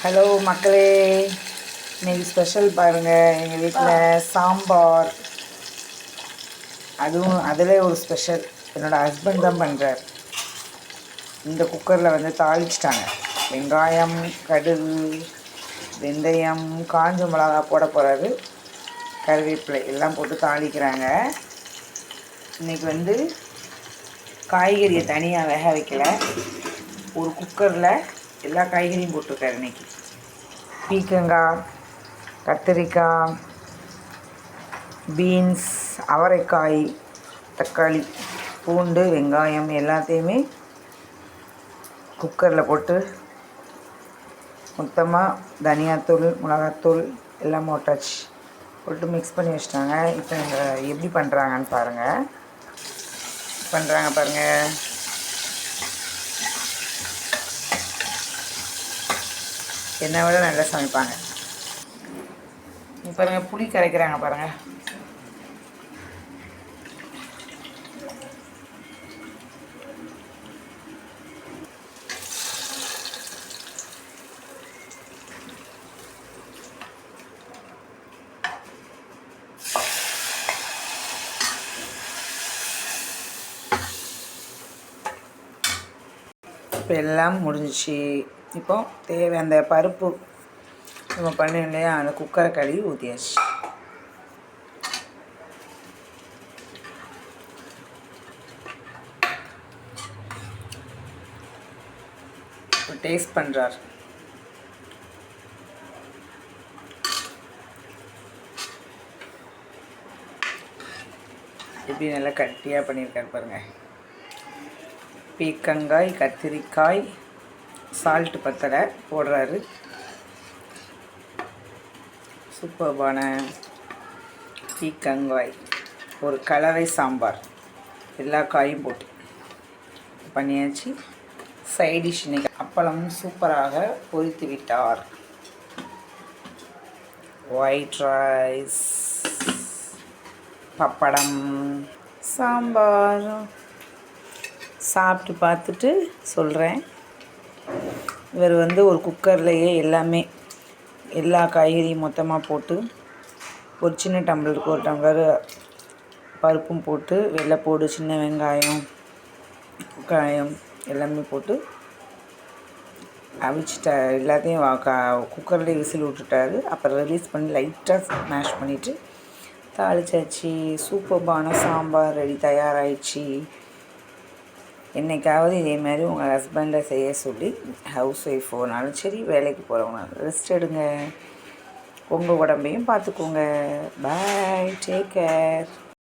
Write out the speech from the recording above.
Hello மக்களே, இன்னைக்கு special பாருங்கள். எங்கள் வீட்டில் சாம்பார், அதுவும் அதில் ஒரு ஸ்பெஷல் என்னோடய ஹஸ்பண்ட் தான் பண்ணுறார். இந்த குக்கரில் வந்து தாளிச்சிட்டாங்க. வெங்காயம், கடுகு, வெந்தயம், காஞ்ச மிளகா போட போகிறாரு. கருவேப்பிலை எல்லாம் போட்டு தாளிக்கிறாங்க. இன்றைக்கி வந்து காய்கறியை தனியாக வேக வைக்கல, ஒரு குக்கரில் எல்லா காய்கறியும் போட்டிருக்காரு. இன்றைக்கி பீக்கங்காய், கத்திரிக்காய், பீன்ஸ், அவரைக்காய், தக்காளி, பூண்டு, வெங்காயம் எல்லாத்தையுமே குக்கரில் போட்டு மொத்தமாக தனியாத்தூள், மிளகாத்தூள் எல்லாம் போட்டாச்சு. போட்டு மிக்ஸ் பண்ணி வச்சிட்டாங்க. இப்போ இந்த எப்படி பண்ணுறாங்கன்னு பாருங்கள். என்னை விட நல்லா சமைப்பாங்க. பாருங்கள், புளி கரைக்கிறாங்க பாருங்கள். இப்போ எல்லாம் முடிஞ்சிச்சு. இப்போ தேவை அந்த பருப்பு நம்ம பண்ணோம் இல்லையா, அந்த குக்கரை கழுவி ஊற்றியாச்சு. இப்போ டேஸ்ட் பண்ணுறார். எப்படி நல்லா கட்டியாக பண்ணியிருக்காரு பாருங்கள். பீக்கங்காய், கத்திரிக்காய், சால்ட்டு பத்தலை போடுறாரு. சூப்பர்பான பீக்கங்காய், ஒரு கலவை சாம்பார், எல்லா காயும் போட்டு பண்ணியாச்சு. சைடிஷ் இன்னைக்கு அப்பளமும் சூப்பராக பொரித்து விட்டார். White rice, pappadam, sambar. சாப்பிட்டு பார்த்துட்டு சொல்கிறேன். இவர் வந்து ஒரு குக்கர்லேயே எல்லா காய்கறியும் மொத்தமாக போட்டு ஒரு சின்ன டம்ளருக்கு ஒரு டம்ளர் பருப்பும் போட்டு வெள்ளைப்பூடு, சின்ன வெங்காயம், காயம் எல்லாமே போட்டு அவிச்சிட்ட எல்லாத்தையும் குக்கர்லேயே விசில் விட்டுட்டாரு. அப்புறம் ரிலீஸ் பண்ணி லைட்டாக மேஷ் பண்ணிவிட்டு தாளிச்சாச்சு. சூப்பர்பான சாம்பார் ரெடி, தயாராகிடுச்சு. என்றைக்காவது இதே மாதிரி உங்கள் ஹஸ்பண்டை செய்ய சொல்லி, ஹவுஸ் ஒய்ஃப் போனாலும் சரி, வேலைக்கு போகிறவங்கனாலும் ரெஸ்ட் எடுங்க. உங்கள் உடம்பையும் பார்த்துக்கோங்க. பாய், டேக் கேர்.